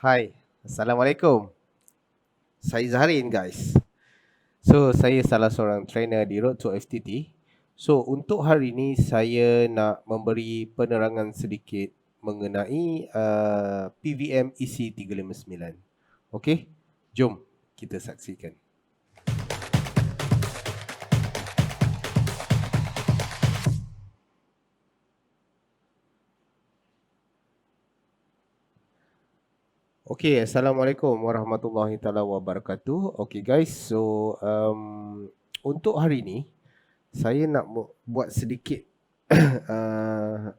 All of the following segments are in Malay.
Hai, Assalamualaikum. Saya Zaharin guys. So, saya salah seorang trainer di Road to FTT. So, untuk hari ini saya nak memberi penerangan sedikit mengenai PVM EC359. Okey, jom kita saksikan. Okey, Assalamualaikum warahmatullahi taala wabarakatuh. Okey guys, so untuk hari ini saya nak buat sedikit uh,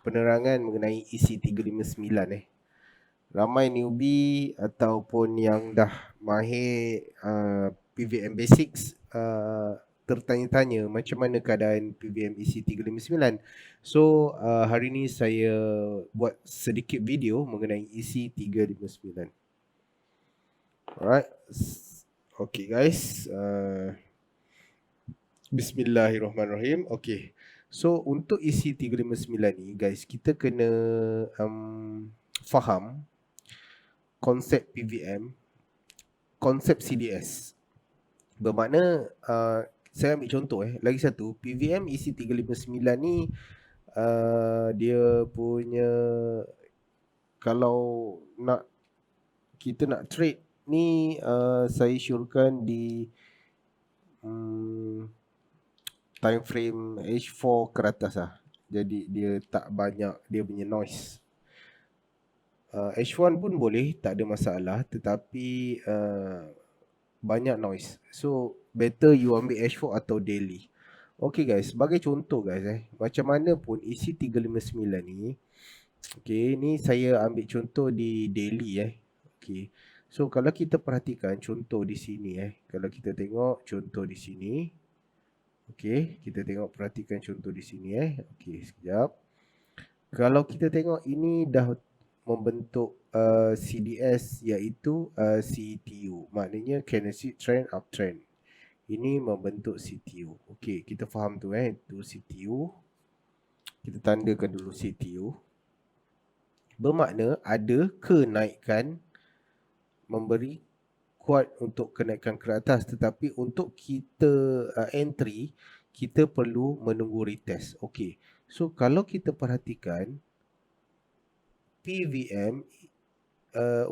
penerangan mengenai EC359 . Ramai newbie ataupun yang dah mahir PVM Basics tertanya-tanya macam mana keadaan PVM EC359. So hari ni saya buat sedikit video mengenai EC359. Alright. Okay guys, Bismillahirrahmanirrahim. Okay, so untuk EC359 ni guys, kita kena faham konsep PVM, konsep CDS. Bermakna saya ambil contoh lagi satu, PVM EC359 ni dia punya, kalau nak kita nak trade ni saya syorkan di time frame H4 ke atas lah. Jadi dia tak banyak dia punya noise. H1 pun boleh, tak ada masalah, tetapi banyak noise. So better you ambil H4 atau daily. Okay guys, sebagai contoh guys macam mana pun EC359 ni, okay, ni saya ambil contoh di daily Okay. So kalau kita perhatikan contoh di sini kalau kita tengok contoh di sini, okay, kita tengok perhatikan contoh di sini okay, sekejap. Kalau kita tengok ini dah membentuk CDS, iaitu CTU, maknanya candlestick trend uptrend. Ini membentuk CTU. Okey, kita faham tu itu CTU. Kita tandakan dulu CTU. Bermakna ada kenaikan, memberi kuat untuk kenaikan ke atas, tetapi untuk kita entry, kita perlu menunggu retest. Okey. So kalau kita perhatikan PVM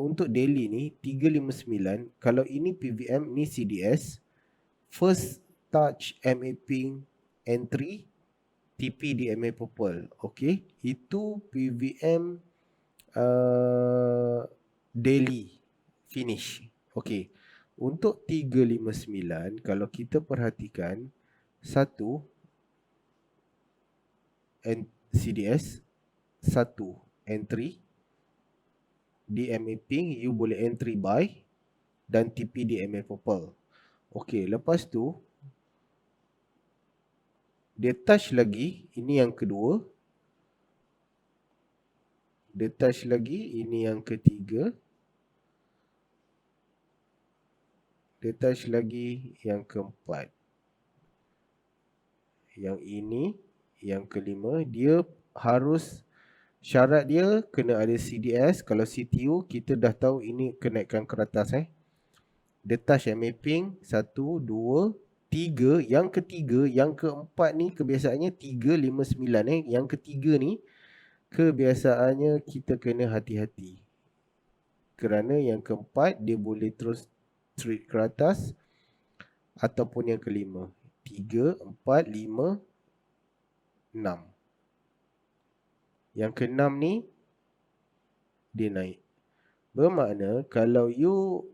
untuk daily ni 359, kalau ini PVM ni CDS, first touch MA pink entry, TP di MA purple. Okey, itu PVM daily finish. Okey, untuk 359 kalau kita perhatikan, satu CDS, satu entry di MA pink, you boleh entry buy, dan TP di MA purple. Okey, lepas tu dia touch lagi, ini yang kedua. Dia touch lagi, ini yang ketiga. Dia touch lagi, yang keempat. Yang ini, yang kelima. Dia harus, syarat dia kena ada CDS. Kalau CTU, kita dah tahu ini kenaikan ke atas Dia touch MA pink, 1, 2, 3. Yang ketiga, yang keempat ni kebiasaannya 359 Yang ketiga ni kebiasaannya kita kena hati-hati, kerana yang keempat dia boleh terus trade ke atas, ataupun yang kelima, 3, 4, 5, 6. Yang keenam ni dia naik. Bermakna kalau you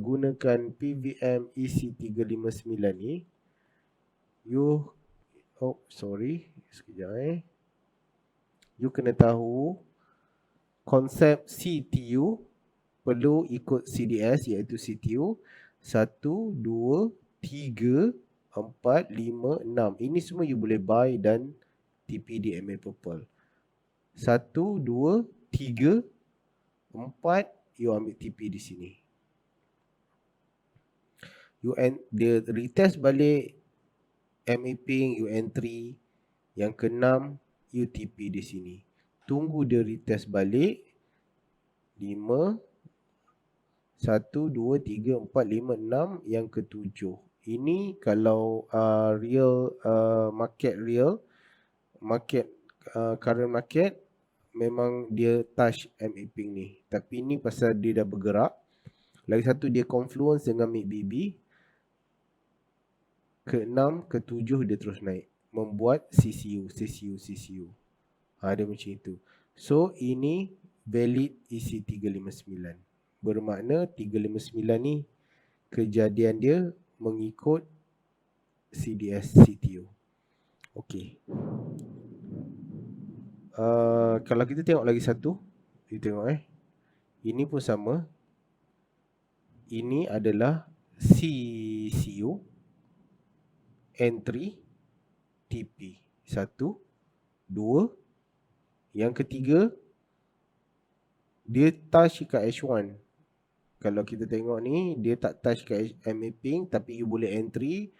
gunakan PVM EC359 ni, you sekejap you kena tahu konsep CTU, perlu ikut CDS, iaitu CTU 1, 2, 3, 4, 5, 6. Ini semua you boleh buy dan TP di MA purple. 1, 2, 3, 4, you ambil TP di sini. Dia retest balik MA pink, you entry. Yang keenam, you TP di sini. Tunggu dia retest balik, 5, 1, 2, 3, 4, 5, 6, yang ke-7. Ini kalau market current market memang dia touch MA Pink ni. Tapi ni pasal dia dah bergerak. Lagi satu dia confluence dengan MACD. Ke-6, ke-7 dia terus naik. Membuat CCU. Dia macam itu. So ini valid EC359. Bermakna 359 ni kejadian dia mengikut CDS CTO. Okey. Kalau kita tengok lagi satu, kita tengok ini pun sama. Ini adalah CCU entry TP. 1, 2. Yang ketiga dia touch kat H1. Kalau kita tengok ni dia tak touch kat MA Pink, tapi you boleh entry.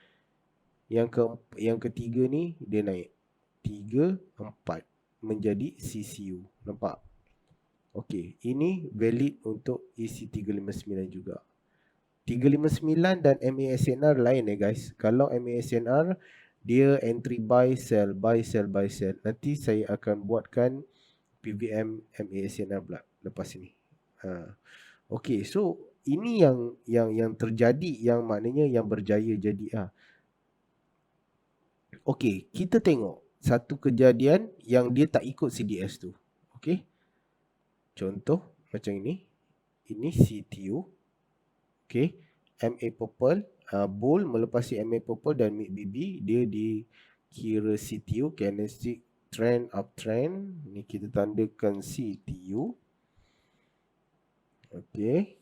Yang ketiga ni dia naik 3, 4 menjadi CCU. Nampak? Okey, ini valid untuk EC359 juga. 359 dan MASNR lain guys. Kalau MASNR dia entry buy sell. Nanti saya akan buatkan PVM MASNR pula lepas ini. Okey, so ini yang terjadi, yang maknanya yang berjaya jadi. Okey, kita tengok satu kejadian yang dia tak ikut CDS tu. Okey. Contoh macam ini. Ini CTU. Okey. MA purple, bull melepasi MA purple dan MACD, dia dikira CTU, candlestick trend uptrend. Ni kita tandakan CTU. Okey.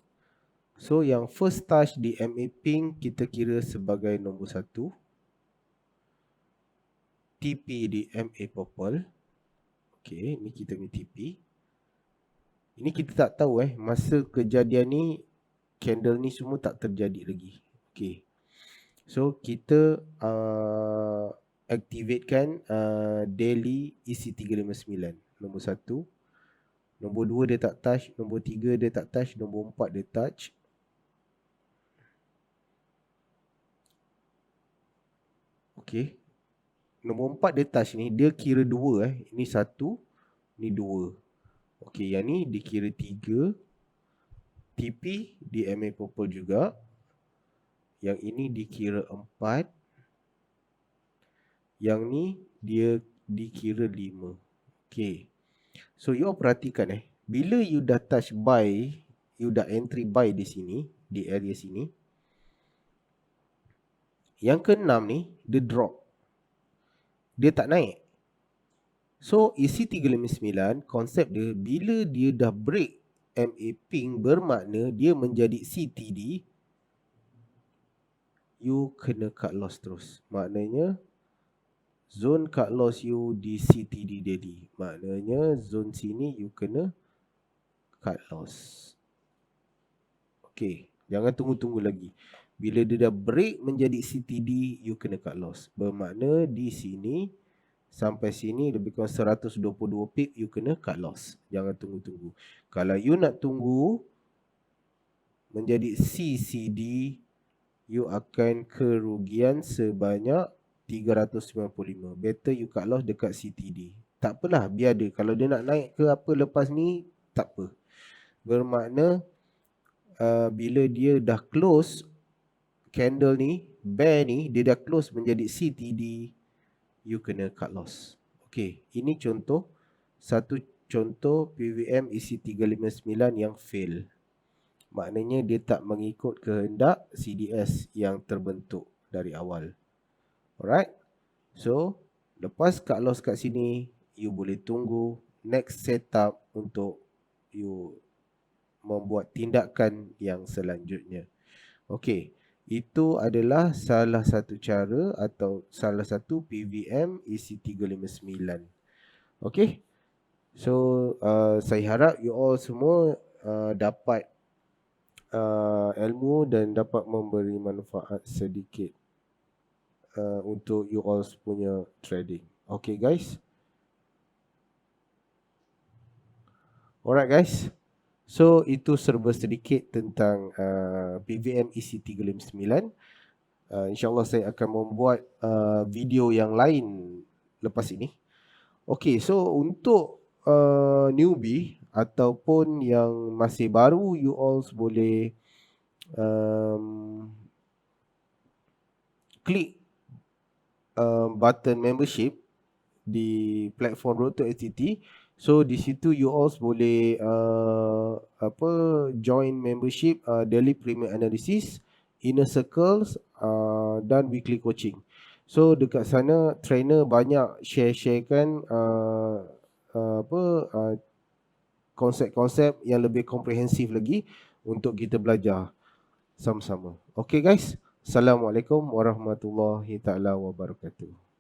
So yang first touch di MA Pink kita kira sebagai nombor 1. TP di MA purple. Okey, ni kita punya TP. Ini kita tak tahu masa kejadian ni candle ni semua tak terjadi lagi. Okey. So kita activatekan daily EC359. Nombor 1. Nombor 2 dia tak touch, nombor 3 dia tak touch, nombor 4 dia touch. Okey. Nombor 4 dia touch ni, dia kira 2 Ini 1, ni 2. Okey, yang ni dikira 3. TP di MA purple juga. Yang ini dikira 4. Yang ni dia dikira 5. Okey. So you perhatikan bila you dah touch buy, you dah entry buy di sini, di area sini. Yang ke-6 ni dia drop. Dia tak naik. So EC359 konsep dia bila dia dah break MA Pink bermakna dia menjadi CTD, you kena cut loss terus. Maknanya zone cut loss you di CTD daily. Maknanya zone sini you kena cut loss. Okey, jangan tunggu-tunggu lagi. Bila dia dah break menjadi CTD, you kena cut loss. Bermakna di sini sampai sini lebih kurang 122 pip, you kena cut loss. Jangan tunggu-tunggu. Kalau you nak tunggu menjadi CCD, you akan kerugian sebanyak 395. Better you cut loss dekat CTD. Tak apalah, biar dia. Kalau dia nak naik ke apa lepas ni, tak apa. Bermakna bila dia dah close candle ni, bear ni, dia dah close menjadi CTD, you kena cut loss. Okey, ini satu contoh PVM EC359 yang fail. Maknanya dia tak mengikut kehendak CDS yang terbentuk dari awal. Alright. So, lepas cut loss kat sini, you boleh tunggu next setup untuk you membuat tindakan yang selanjutnya. Okey, itu adalah salah satu cara atau salah satu PVM EC359. Okey. So saya harap you all semua dapat ilmu dan dapat memberi manfaat sedikit untuk you all punya trading. Okay guys. Alright guys. So itu serba sedikit tentang PVM EC359. InsyaAllah saya akan membuat video yang lain lepas ini. Okay, so untuk newbie ataupun yang masih baru, you all boleh klik button membership di platform Road to STT. So di situ you all boleh join membership daily premium analysis, inner circles dan weekly coaching. So dekat sana trainer banyak share-sharekan konsep-konsep yang lebih komprehensif lagi untuk kita belajar sama-sama. Okay guys, Assalamualaikum warahmatullahi taala wabarakatuh.